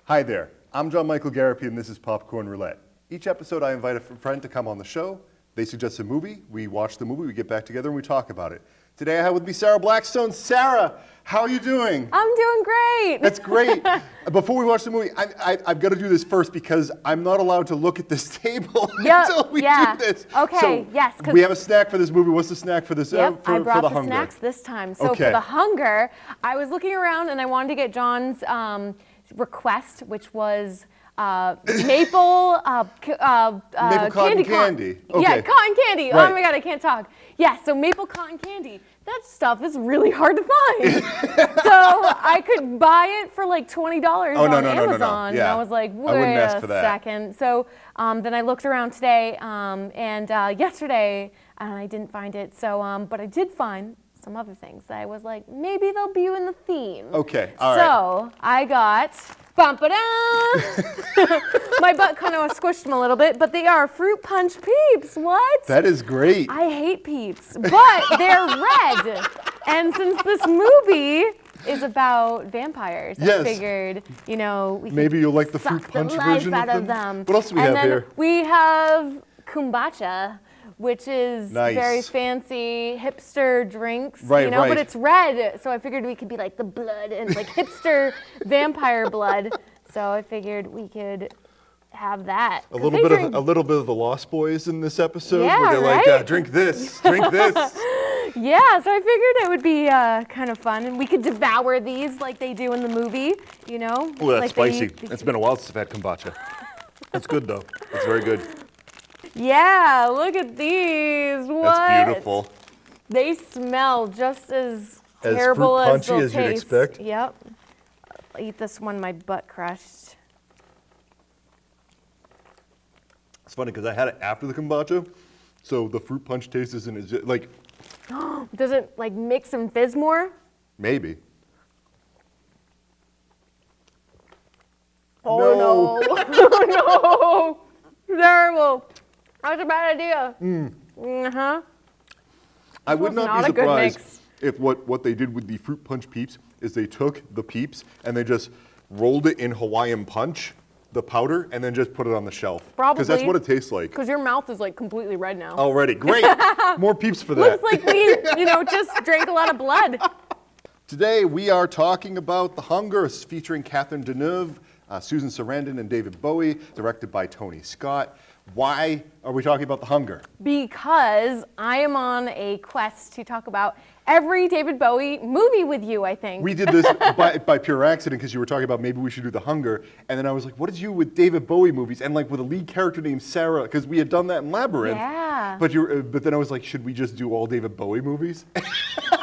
Hi there, I'm John Michael Garapi and this is Popcorn Roulette. Each episode I invite a friend to come on the show, they suggest a movie, we watch the movie, we get back together and we talk about it. Today I have with me Sarah Blackstone. Sarah, how are you doing? I'm doing great. That's great. Before we watch the movie, I've got to do this first because I'm not allowed to look at this table until we do this. Okay, so yes. We have a snack for this movie. What's the snack for this? Yep, for I brought the the hunger? snacks this time. So for the hunger, I was looking around and I wanted to get John's request, which was maple cotton candy. Okay. Yeah, cotton candy. Right. Oh my God, I can't talk. Yeah, so maple cotton candy. That stuff is really hard to find. So I could buy it for like $20 on Amazon. Yeah. And I was like, wait a second. So then I looked around today and yesterday and I didn't find it. So, but I did find some other things that I was like, maybe they'll be in the theme. Okay, all right. So I got, my butt kind of squished them a little bit, but they are fruit punch peeps. What? That is great. I hate peeps, but they're red. And since this movie is about vampires, I figured, you know, we maybe you'll like the suck fruit punch the life version out of of them. What else do we have here? We have kombucha, which is nice. very fancy hipster drinks, right, you know, but it's red. So I figured we could be like the blood and like hipster vampire blood. So I figured we could have that. A little bit of the Lost Boys in this episode, where they're like, drink this, drink this. Yeah, so I figured it would be kind of fun, and we could devour these like they do in the movie, you know. Oh, that's like spicy. It's been a while since I've had kombucha. That's good though. It's very good. Yeah, look at these. What? That's beautiful. They smell just as terrible as fruit punchy as you'd expect. Yep. I'll eat this one, my butt crushed. It's funny because I had it after the kombucha, so the fruit punch taste isn't as like. Does it like mix and fizz more? Maybe. Oh no! Oh no! Terrible. That's a bad idea. I would not be surprised if what they did with the fruit punch peeps is they took the peeps and they just rolled it in Hawaiian Punch, the powder, and then just put it on the shelf. Probably. Because that's what it tastes like. Because your mouth is like completely red now. Already, great. More peeps for that. Looks like we, just drank a lot of blood. Today we are talking about The Hunger, featuring Catherine Deneuve, Susan Sarandon, and David Bowie, directed by Tony Scott. Why are we talking about The Hunger? Because I am on a quest to talk about every David Bowie movie with you, I think. We did this by pure accident because you were talking about maybe we should do The Hunger, and then I was like, what is you with David Bowie movies and like with a lead character named Sarah, because we had done that in Labyrinth. Yeah. But then I was like, should we just do all David Bowie movies? And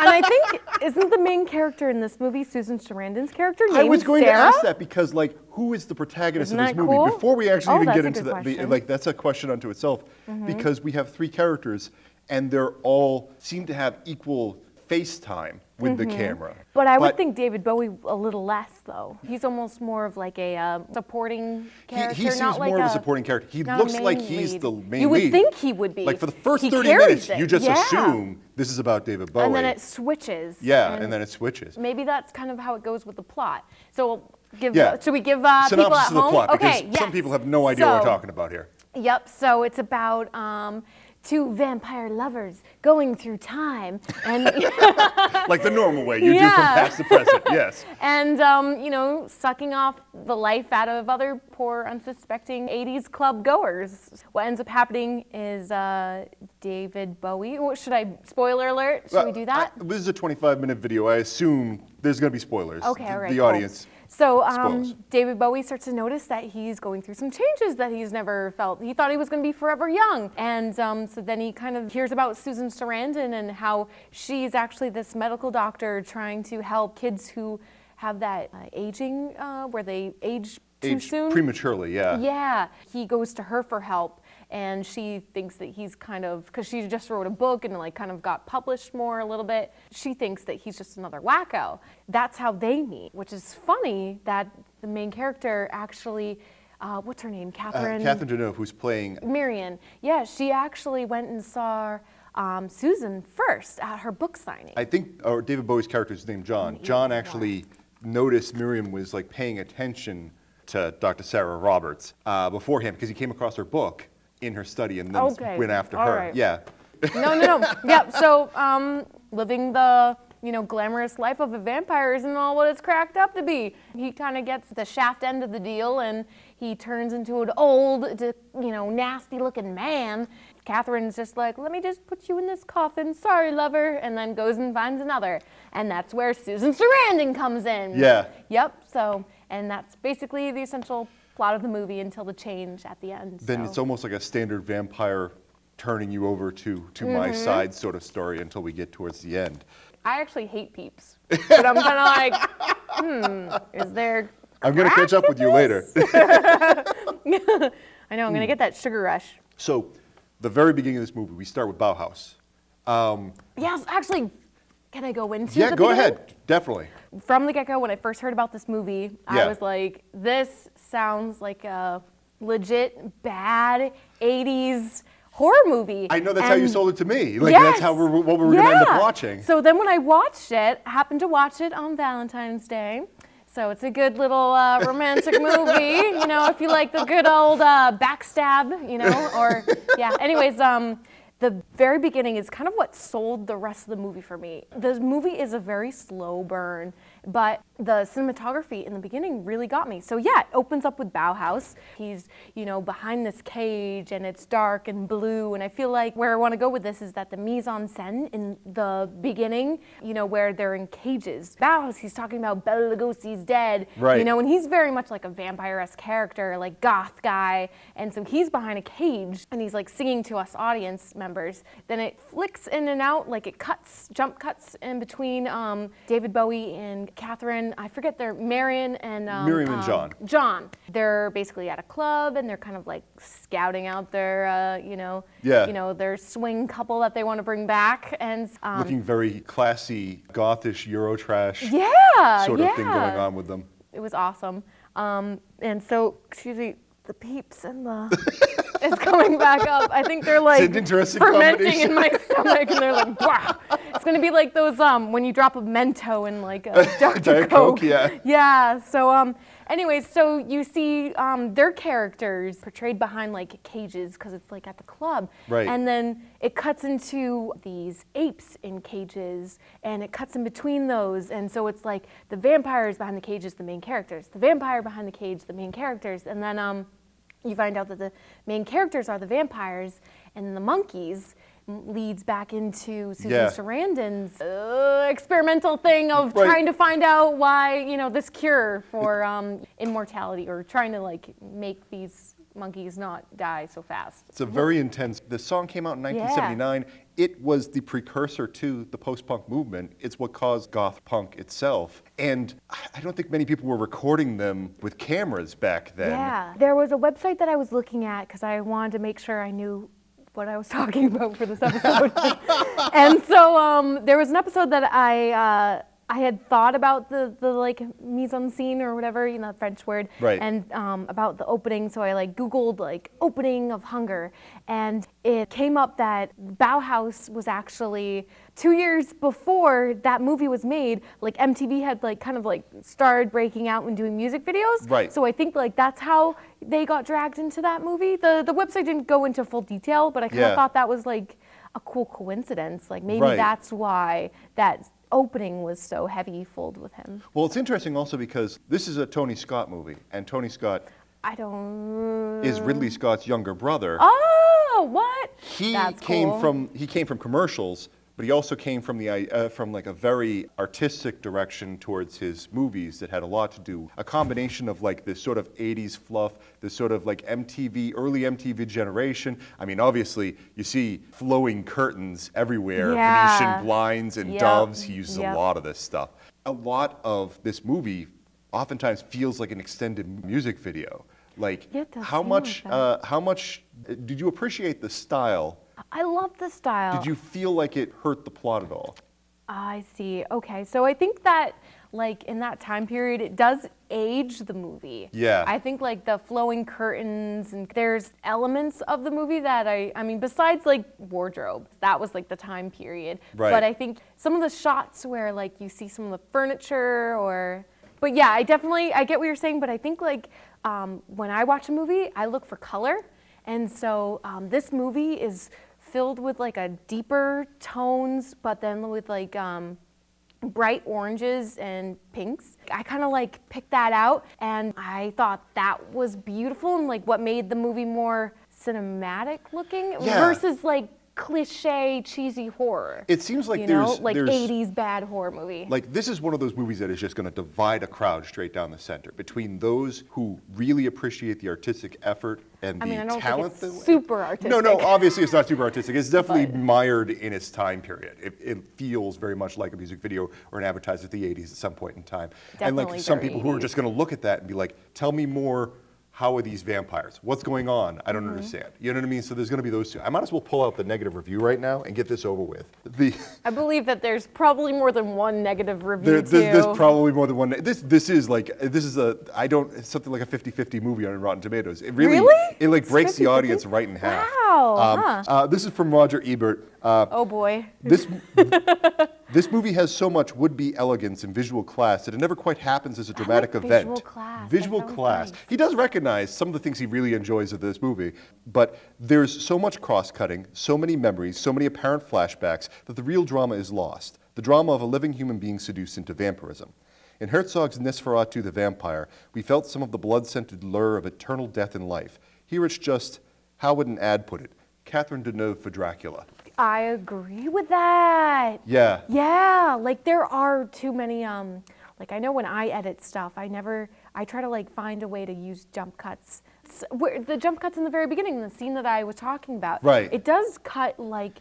I think, isn't the main character in this movie Susan Sarandon's character named Sarah? I was going to ask that because like, who is the protagonist of this movie? Cool? Before we actually even get into that, like that's a question unto itself, because we have three characters and they're all seem to have equal face time with the camera. But I would think David Bowie a little less, though. He's almost more of like a supporting character. He seems not like more of a supporting character. He looks like he's the main lead. You would think he would be. Like for the first 30 minutes, you just assume this is about David Bowie. And then it switches. Yeah, and then it switches. Maybe that's kind of how it goes with the plot. So should we give people at home? Synopsis of the plot, okay, because some people have no idea what we're talking about here. Yep, so it's about two vampire lovers going through time and like the normal way you do from past to present, yes. And sucking off the life out of other poor unsuspecting 80s club goers. What ends up happening is David Bowie. Should I spoiler alert? Should we do that? This is a 25-minute video. I assume there's going to be spoilers. Okay, all right. The audience. So David Bowie starts to notice that he's going through some changes that he's never felt. He thought he was going to be forever young. And so then he kind of hears about Susan Sarandon and how she's actually this medical doctor trying to help kids who have that aging, where they age too soon. Prematurely, yeah. Yeah. He goes to her for help. And she thinks that he's kind of, because she just wrote a book and like kind of got published more a little bit, she thinks that he's just another wacko. That's how they meet, which is funny that the main character actually, what's her name, Catherine Deneuve, who's playing Marion. Yeah, she actually went and saw Susan first at her book signing. I think David Bowie's character is named John. John actually noticed Miriam was like paying attention to Dr. Sarah Roberts beforehand because he came across her book in her study and then went after her. Right. Yeah. No. Yep. So, living the glamorous life of a vampire isn't all what it's cracked up to be. He kind of gets the shaft end of the deal, and he turns into an old, nasty-looking man. Catherine's just like, let me just put you in this coffin. Sorry, lover. And then goes and finds another. And that's where Susan Sarandon comes in. Yeah. Yep. So, and that's basically the essential plot of the movie until the change at the end. Then it's almost like a standard vampire turning you over to my side sort of story until we get towards the end. I actually hate Peeps, but I'm kind of like, is there I'm going to catch up with you later. I know, I'm going to get that sugar rush. So, the very beginning of this movie, we start with Bauhaus. Yes, actually, can I go into Yeah, the go beginning? ahead. Definitely. From the get-go, when I first heard about this movie, Yeah. I was like, this sounds like a legit bad 80s horror movie. I know that's how you sold it to me. Like, Yes. that's how what we were going to end up Yeah. watching. So then when I watched it, I happened to watch it on Valentine's Day. So it's a good little romantic movie, if you like the good old backstab, or, yeah. Anyways, the very beginning is kind of what sold the rest of the movie for me. The movie is a very slow burn, but the cinematography in the beginning really got me. So yeah, it opens up with Bauhaus. He's, behind this cage and it's dark and blue. And I feel like where I want to go with this is that the mise en scène in the beginning, where they're in cages. Bauhaus, he's talking about Bela Lugosi's dead, Right. And he's very much like a vampire-esque character, like goth guy. And so he's behind a cage and he's like singing to us audience members. Then it flicks in and out, like it jump cuts in between David Bowie and Catherine, I forget their Miriam and John. John. They're basically at a club and they're kind of like scouting out their, their swing couple that they want to bring back, and Looking very classy, gothish, Eurotrash sort of thing going on with them. It was awesome. And so, the Peeps and the is coming back up. I think they're like It's an interesting fermenting combination. in my stomach, and they're like, wow. It's gonna be like those when you drop a Mento in like a Dr. Diet Coke. Coke, yeah. Yeah. So anyways, so you see their characters portrayed behind like cages because it's like at the club. Right. And then it cuts into these apes in cages, and it cuts in between those, and so it's like the vampires behind the cages, the main characters. The vampire behind the cage, the main characters, and then you find out that the main characters are the vampires, and the monkeys leads back into Susan Sarandon's experimental thing of trying to find out why, this cure for immortality, or trying to like make these monkeys not die so fast. It's a very intense. The song came out in 1979. It was the precursor to the post-punk movement. It's what caused goth punk itself. And I don't think many people were recording them with cameras back then. Yeah. There was a website that I was looking at because I wanted to make sure I knew what I was talking about for this episode. And so there was an episode that I had thought about the like mise en scene or whatever, French word, Right. and about the opening. So I like Googled like opening of Hunger, and it came up that Bauhaus was actually 2 years before that movie was made. Like MTV had like kind of like started breaking out and doing music videos. Right. So I think like that's how they got dragged into that movie. The website didn't go into full detail, but I kind of thought that was like a cool coincidence. Like maybe that's why that opening was so heavy full with him. Well, it's interesting also because this is a Tony Scott movie, and Tony Scott is Ridley Scott's younger brother. Oh, what? He came from commercials, but he also came from from like a very artistic direction towards his movies that had a lot to do, a combination of like this sort of 80s fluff, this sort of like early MTV generation. I mean, obviously you see flowing curtains everywhere, Venetian blinds and doves. He uses a lot of this stuff. A lot of this movie oftentimes feels like an extended music video. Like how much did you appreciate the style? I love the style. Did you feel like it hurt the plot at all? I see. Okay, so I think that like in that time period, it does age the movie. Yeah. I think like the flowing curtains, and there's elements of the movie that I mean, besides like wardrobe, that was like the time period. Right. But I think some of the shots where like you see some of the furniture or But yeah, I get what you're saying, but I think like when I watch a movie, I look for color. And so this movie is filled with like a deeper tones, but then with like bright oranges and pinks. I kind of like picked that out, and I thought that was beautiful and like what made the movie more cinematic looking versus like cliche cheesy horror. It seems like there's 80s there's bad horror movie. like this is one of those movies that is just going to divide a crowd straight down the center between those who really appreciate the artistic effort and the I don't talent. think it's super artistic. No, obviously it's not super artistic. It's definitely mired in its time period. It feels very much like a music video or an advertisement of the 80s at some point in time. And like some people who are just going to look at that and be like, tell me more. How are these vampires? What's going on? I don't understand. You know what I mean? So there's going to be those two. I might as well pull out the negative review right now and get this over with. I believe that there's probably more than one negative review there's probably more than one. It's something like a 50-50 movie on Rotten Tomatoes. It really? It like breaks 50-50? The audience right in half. Wow. This is from Roger Ebert. Oh boy. This movie has so much would-be elegance and visual class that it never quite happens as a dramatic event. Visual class. Visual class. Nice. He does recognize some of the things he really enjoys of this movie, but there's so much cross-cutting, so many memories, so many apparent flashbacks that the real drama is lost. The drama of a living human being seduced into vampirism. In Herzog's Nosferatu the Vampire, we felt some of the blood-scented lure of eternal death in life. Here it's just, how would an ad put it? Catherine Deneuve for Dracula. I agree with that. Yeah. Yeah, like there are too many, like I know when I edit stuff, I try to like find a way to use jump cuts. The jump cuts in the very beginning, the scene that I was talking about. Right. It does cut like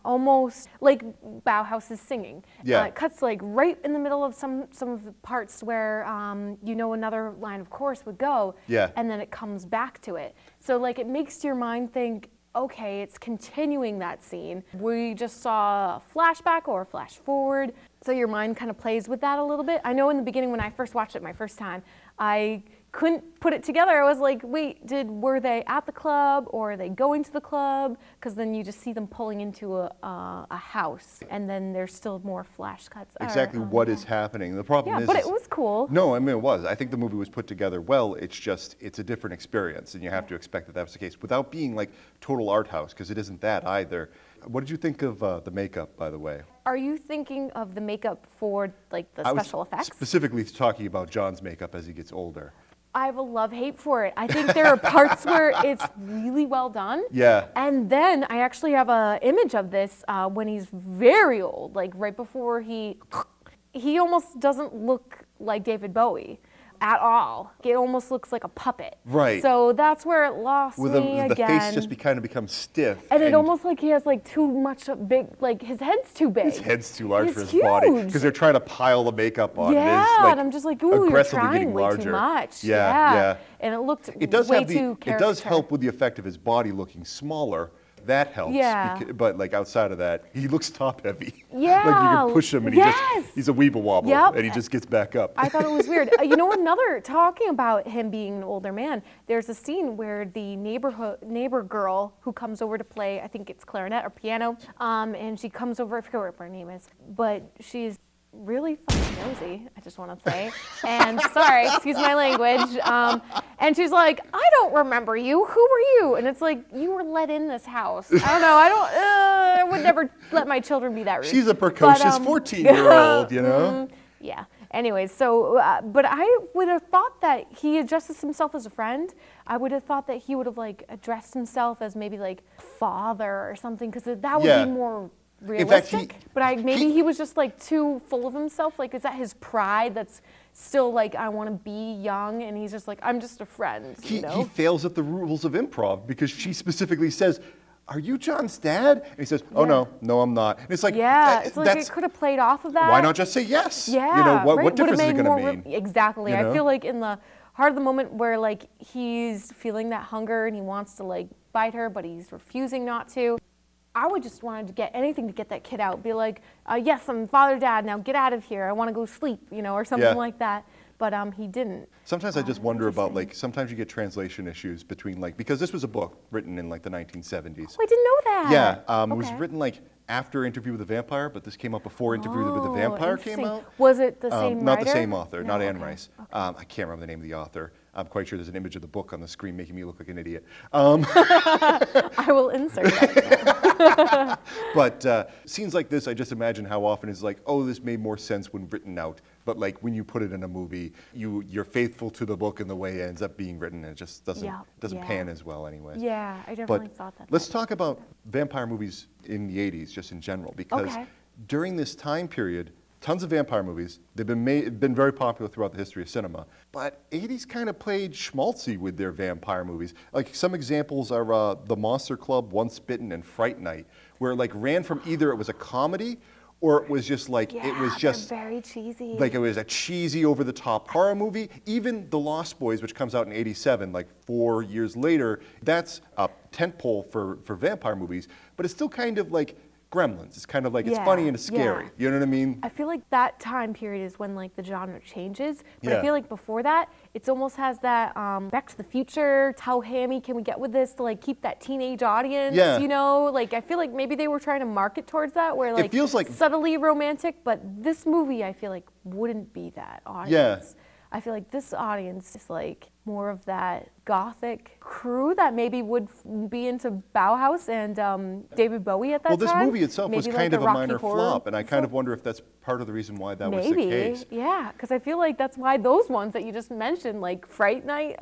almost like Bauhaus is singing. Yeah. It cuts like right in the middle of some of the parts where another line of chorus would go. Yeah. And then it comes back to it. So like it makes your mind think, okay, it's continuing that scene. We just saw a flashback or a flash forward. So your mind kind of plays with that a little bit. I know in the beginning when I first watched it my first time, I couldn't put it together. I was like, wait, were they at the club or are they going to the club? Because then you just see them pulling into a house, and then there's still more flash cuts. Exactly what is happening. The problem is... but it was cool. No, I mean, it was. I think the movie was put together well. It's a different experience, and you have to expect that was the case without being like total art house, because it isn't that either. What did you think of the makeup, by the way? Are you thinking of the makeup for like the special effects? Specifically talking about John's makeup as he gets older. I have a love-hate for it. I think there are parts where it's really well done. Yeah. And then I actually have an image of this when he's very old, like right before he almost doesn't look like David Bowie at all. It almost looks like a puppet. Right. So that's where it lost me again. The face just kind of becomes stiff. And it almost like he has like too much big, like his head's too big. His head's too large for his huge. Body. Because they're trying to pile the makeup on. Yeah, it is, like, and I'm just like, ooh, you're trying way too much. Yeah. And it looked it does way have too caricature. It does help with the effect of his body looking smaller. That helps. Yeah. But like outside of that, he looks top heavy. Yeah. Like you can push him and he's a weeble wobble. Yep. And he just gets back up. I thought it was weird. Talking about him being an older man, there's a scene where the neighbor girl who comes over to play, I think it's clarinet or piano, and she comes over, I forget what her name is, but she's really fucking nosy, I just want to say. And sorry, excuse my language. And she's like, I don't remember you. Who were you? And it's like, you were let in this house. I don't know. I would never let my children be that rude. She's a precocious 14-year-old, you know? Yeah. Anyways, so, but I would have thought that he addresses himself as a friend. I would have thought that he would have like addressed himself as maybe like father or something, because that would be more realistic. In fact, maybe he was just like too full of himself. Like, is that his pride that's still like, I want to be young, and he's just like, I'm just a friend. He fails at the rules of improv because she specifically says, are you John's dad? And he says, oh no, I'm not. And it's like, it's like it could have played off of that. Why not just say yes? Yeah, what difference is it going to mean? Exactly. I feel like in the heart of the moment where like he's feeling that hunger and he wants to like bite her, but he's refusing not to. I would just wanted to get anything to get that kid out. Be like, yes, I'm father, dad, now get out of here. I want to go sleep, or something like that. But he didn't. Sometimes I just wonder about like, sometimes you get translation issues between like, because this was a book written in like the 1970s. Oh, I didn't know that. Yeah, it was written like after Interview with the Vampire, but this came out before Interview with the Vampire came interesting. out. Was it the same Not writer? the same author, No, not Anne okay, Rice. okay. I can't remember the name of the author. I'm quite sure there's an image of the book on the screen making me look like an idiot. I will insert that. But scenes like this, I just imagine how often it's like, oh, this made more sense when written out. But like when you put it in a movie, you're faithful to the book and the way it ends up being written, and it just doesn't pan as well anyways. Yeah, I definitely But thought that. let's talk about vampire movies in the 80s, just in general, because during this time period, tons of vampire movies. They've been very popular throughout the history of cinema. But 80s kind of played schmaltzy with their vampire movies. Like some examples are The Monster Club, Once Bitten, and Fright Night, where it like ran from either it was a comedy or it was just like, it was just very cheesy. like it was a cheesy, over-the-top horror movie. Even The Lost Boys, which comes out in '87, like 4 years later, that's a tentpole for vampire movies, but it's still kind of like Gremlins. It's kind of like, it's funny and it's scary. Yeah. You know what I mean? I feel like that time period is when like the genre changes, but Yeah. I feel like before that, it almost has that Back to the Future, how hammy can we get with this to like keep that teenage audience, Yeah. you know? Like I feel like maybe they were trying to market towards that, where like feels like- subtly romantic, but this movie I feel like wouldn't be that audience. I feel like this audience is like more of that gothic crew that maybe would be into Bauhaus and David Bowie at that Well, time. this movie itself was Maybe, kind like, of the a Rocky minor Horror flop, and I kind stuff. of wonder if that's part of the reason why that was Maybe, the case. yeah, because I feel like that's why those ones that you just mentioned, like Fright Night,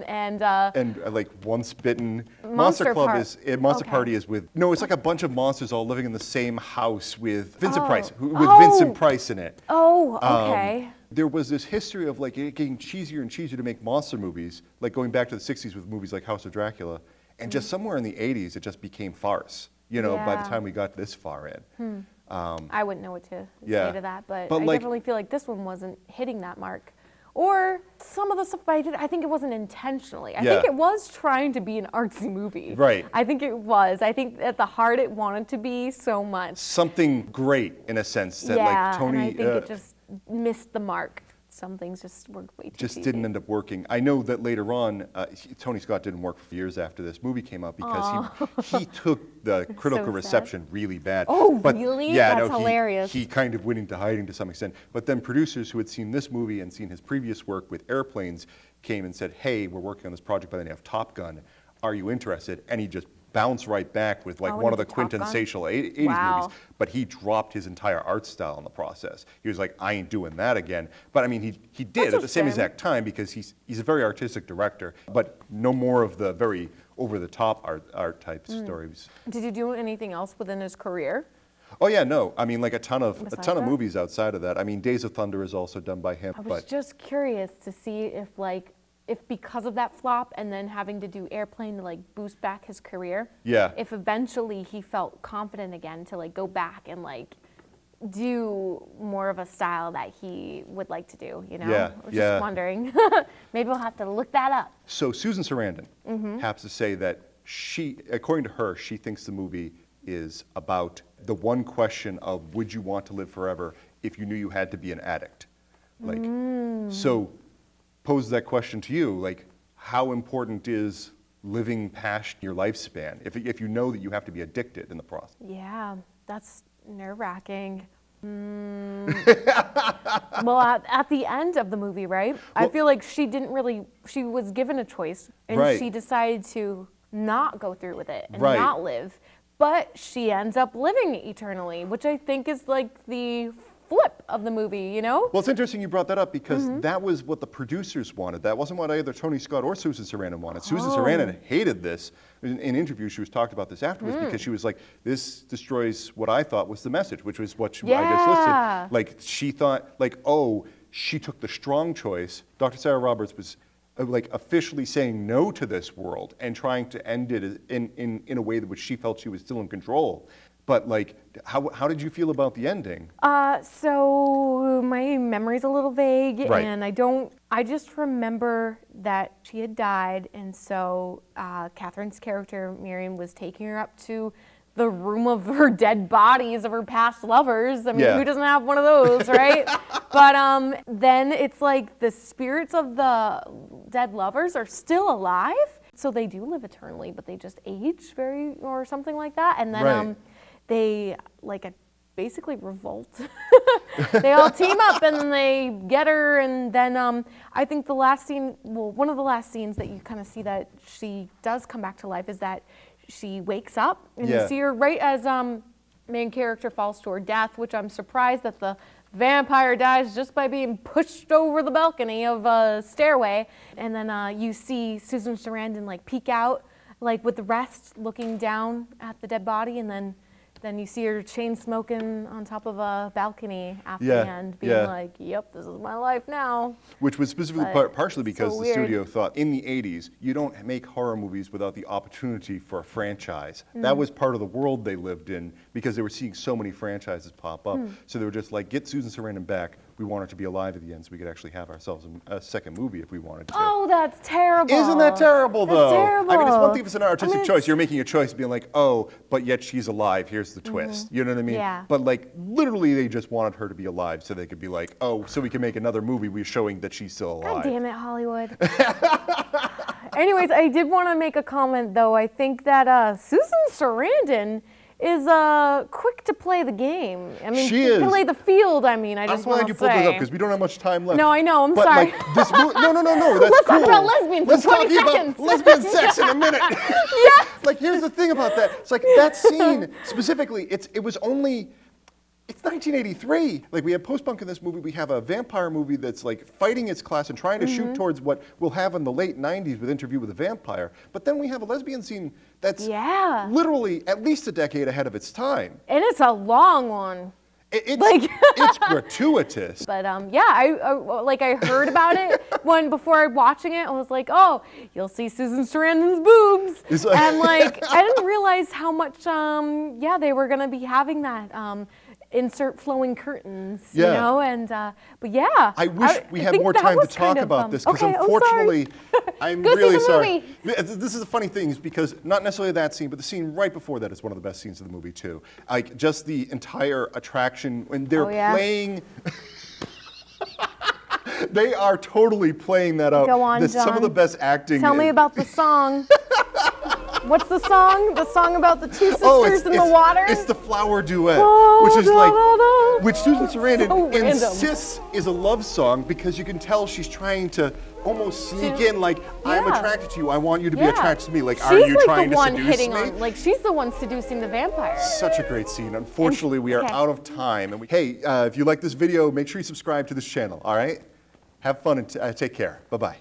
and Like Once Bitten, Monster Club Par- is Monster okay. Party is with it's like a bunch of monsters all living in the same house with Vincent Oh. Price, with Oh. Vincent Price in it. oh, okay. There was this history of like it getting cheesier and cheesier to make monster movies, like going back to the '60s with movies like House of Dracula, and just somewhere in the '80s it just became farce. You know, by the Yeah. time we got this far in. I wouldn't know what to yeah. say to that, but But I like- definitely feel like this one wasn't hitting that mark. Or some of the stuff I did, I think it wasn't intentionally. I think Yeah. it was trying to be an artsy movie. Right. I think it was. I think at the heart it wanted to be so much. Something great in a sense that yeah, like Tony and I think it just missed the mark. Some things just were way too just cheesy. didn't end up working. I know that later on, Tony Scott didn't work for years after this movie came out because he took the critical sad. reception really bad. Oh, But, really? Yeah, That's no, hilarious. He kind of went into hiding to some extent. But then producers who had seen this movie and seen his previous work with Airplanes came and said, hey, we're working on this project by the name of Top Gun. Are you interested? And he just bounced right back with like Oh, one of the into Top Gun? quintessential 80s Wow. movies. But he dropped his entire art style in the process. He was like, I ain't doing that again. But I mean, he did That's at a the same shame. exact time because he's a very artistic director, but no more of the very over-the-top art type stories. Did you do anything else within his career? Oh yeah, no. I mean, like a ton of Besides of that? movies outside of that. I mean, Days of Thunder is also done by him. I was But just curious to see if because of that flop and then having to do Airplane to like boost back his career, Yeah. if eventually he felt confident again to like go back and like do more of a style that he would like to do, you know? Yeah, I was yeah. just wondering. Maybe we'll have to look that up. So Susan Sarandon Mm-hmm. has to say that according to her, she thinks the movie is about the one question of would you want to live forever if you knew you had to be an addict? Like, so pose that question to you, like how important is living past your lifespan if you know that you have to be addicted in the process? Yeah, that's nerve-wracking. Well, at the end of the movie, right? I Well- feel like she was given a choice and Right. she decided to not go through with it and Right. not live. But she ends up living eternally, which I think is like the flip of the movie, you know? Well, it's interesting you brought that up because Mm-hmm. that was what the producers wanted. That wasn't what either Tony Scott or Susan Sarandon wanted. Susan Oh. Sarandon hated this. In interviews, she was talked about this afterwards Mm. because she was like, this destroys what I thought was the message, which was what I just Yeah. listed. Like, she thought, like, oh, she took the strong choice. Dr. Sarah Roberts was like officially saying no to this world and trying to end it in a way that which she felt she was still in control. But like, how did you feel about the ending? So my memory's a little vague, Right. and I just remember that she had died, and so Catherine's character, Miriam, was taking her up to the room of her dead bodies of her past lovers. I mean, Yeah. who doesn't have one of those, right? But then it's like the spirits of the dead lovers are still alive, so they do live eternally, but they just age or something like that, and then Right. they basically revolt. They all team up and then they get her, and then I think the last scene, well, one of the last scenes that you kind of see that she does come back to life is that she wakes up and you see her right as main character falls to her death, which I'm surprised that the vampire dies just by being pushed over the balcony of a stairway. And then you see Susan Sarandon peek out with the rest looking down at the dead body, and then you see her chain smoking on top of a balcony after the end, being like, yep, this is my life now. Which was specifically partially because the studio thought in the 80s, you don't make horror movies without the opportunity for a franchise. That was part of the world they lived in because they were seeing so many franchises pop up. So they were just like, get Susan Sarandon back. We want her to be alive at the end so we could actually have ourselves a second movie if we wanted to. Oh, that's terrible. Isn't that terrible, though? That's terrible. I mean, it's one thing if it's an artistic choice. You're making a choice being like, oh, but yet she's alive. Here's the twist. You know what I mean? Yeah. But literally they just wanted her to be alive so they could be like, oh, so we can make another movie we're showing that she's still alive. God damn it, Hollywood. Anyways, I did want to make a comment, though. I think that Susan Sarandon is quick to play the game. I mean, she is. play the field, I mean, I'm glad you pulled it up because we don't have much time left. No, I know, I'm but, sorry. This no, that's Let's cool. talk about lesbians Let's for 20 talk seconds. about lesbian sex in a minute. Yes. Here's the thing about that. It's that scene specifically, it was only... It's 1983. We have post-punk in this movie. We have a vampire movie that's fighting its class and trying to shoot towards what we'll have in the late 90s with Interview with a Vampire. But then we have a lesbian scene that's literally at least a decade ahead of its time. And it's a long one. It's gratuitous. But I heard about it before watching it. I was like, oh, you'll see Susan Sarandon's boobs, and I didn't realize how much they were gonna be having that. Insert flowing curtains, you know, and but yeah. I wish we had more time to talk about this because unfortunately, I'm really sorry. This is the funny thing is because not necessarily that scene, but the scene right before that is one of the best scenes of the movie too. Just the entire attraction when they're playing. They are totally playing that out. Go on, John. Some of the best acting. Tell me about the song. What's the song? The song about the two sisters in the water? It's the Flower Duet, Oh, which Susan Sarandon so insists is a love song because you can tell she's trying to almost sneak in I'm attracted to you. I want you to be attracted to me. Are you trying to seduce me? She's the one seducing the vampire. Such a great scene. Unfortunately, we are out of time. And if you like this video, make sure you subscribe to this channel. All right? Have fun and take care. Bye-bye.